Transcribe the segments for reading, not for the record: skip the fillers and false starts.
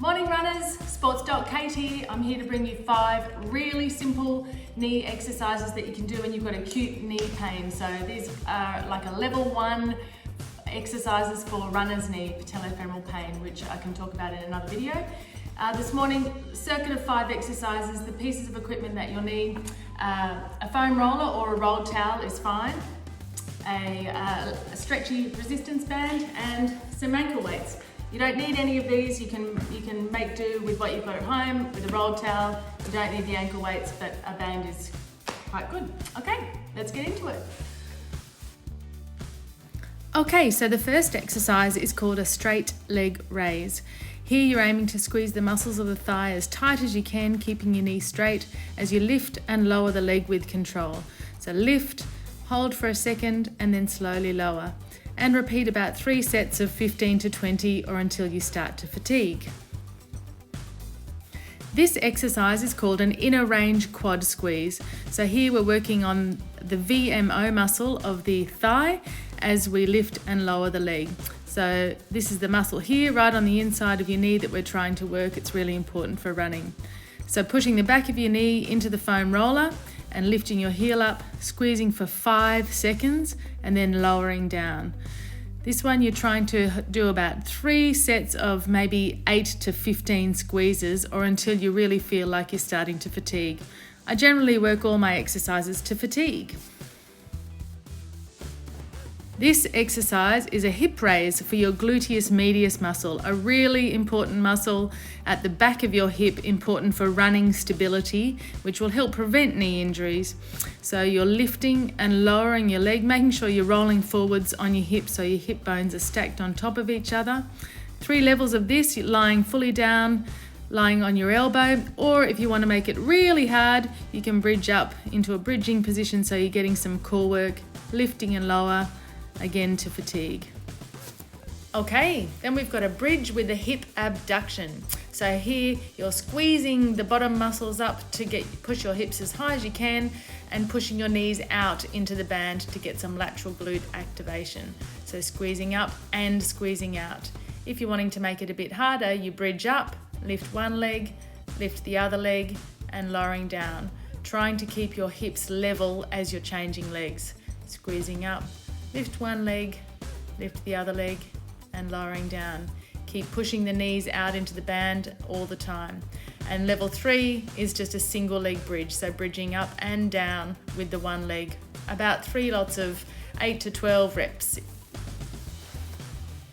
Morning runners, Sports Doc Katie. I'm here to bring you 5 really simple knee exercises that you can do when you've got acute knee pain. So these are like a level 1 exercises for runner's knee, patellofemoral pain, which I can talk about in another video. This morning, circuit of 5 exercises. The pieces of equipment that you'll need, a foam roller or a rolled towel is fine, a stretchy resistance band and some ankle weights. You don't need any of these. You can make do with what you've got at home with a rolled towel. You don't need the ankle weights, but a band is quite good. Okay, let's get into it. Okay, so the first exercise is called a straight leg raise. Here you're aiming to squeeze the muscles of the thigh as tight as you can, keeping your knee straight as you lift and lower the leg with control. So lift, hold for a second, and then slowly lower. And repeat about 3 sets of 15 to 20 or until you start to fatigue. This exercise is called an inner range quad squeeze. So here we're working on the VMO muscle of the thigh as we lift and lower the leg. So this is the muscle here right on the inside of your knee that we're trying to work. It's really important for running. So pushing the back of your knee into the foam roller and lifting your heel up, squeezing for 5 seconds and then lowering down. This one you're trying to do about 3 sets of maybe 8 to 15 squeezes or until you really feel like you're starting to fatigue. I generally work all my exercises to fatigue. This exercise is a hip raise for your gluteus medius muscle, a really important muscle at the back of your hip, important for running stability, which will help prevent knee injuries. So you're lifting and lowering your leg, making sure you're rolling forwards on your hips so your hip bones are stacked on top of each other. 3 levels of this, you're lying fully down, lying on your elbow, or if you want to make it really hard, you can bridge up into a bridging position so you're getting some core work, lifting and lower, again to fatigue. Okay, then we've got a bridge with a hip abduction. So here you're squeezing the bottom muscles up to push your hips as high as you can and pushing your knees out into the band to get some lateral glute activation. So squeezing up and squeezing out. If you're wanting to make it a bit harder, you bridge up, lift one leg, lift the other leg and lowering down, trying to keep your hips level as you're changing legs. Squeezing up, lift one leg, lift the other leg, and lowering down. Keep pushing the knees out into the band all the time. And level 3 is just a single leg bridge, so bridging up and down with the one leg. About 3 lots of 8 to 12 reps.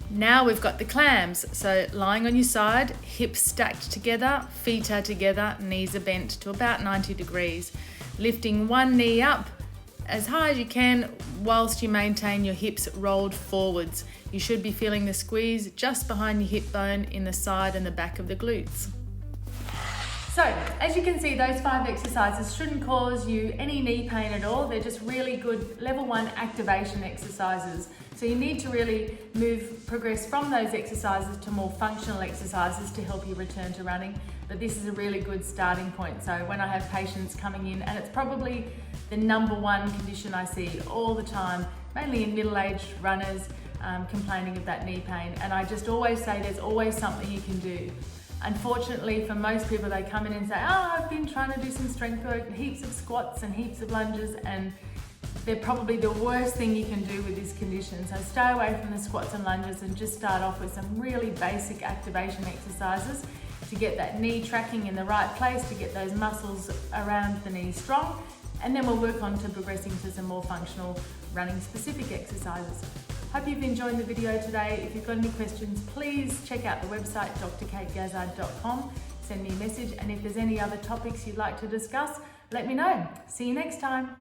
Now we've got the clams, so lying on your side, hips stacked together, feet are together, knees are bent to about 90 degrees. Lifting one knee up as high as you can whilst you maintain your hips rolled forwards. You should be feeling the squeeze just behind your hip bone in the side and the back of the glutes. So, as you can see, those 5 exercises shouldn't cause you any knee pain at all. They're just really good level 1 activation exercises. So you need to really progress from those exercises to more functional exercises to help you return to running. But this is a really good starting point. So when I have patients coming in, and it's probably the number 1 condition I see all the time, mainly in middle-aged runners complaining of that knee pain. And I just always say there's always something you can do. Unfortunately, for most people, they come in and say, I've been trying to do some strength work, heaps of squats and heaps of lunges, and they're probably the worst thing you can do with this condition. So stay away from the squats and lunges and just start off with some really basic activation exercises to get that knee tracking in the right place, to get those muscles around the knee strong, and then we'll work on to progressing to some more functional running specific exercises. Hope you've enjoyed the video today. If you've got any questions, please check out the website drkategazard.com. Send me a message, and if there's any other topics you'd like to discuss, let me know. See you next time.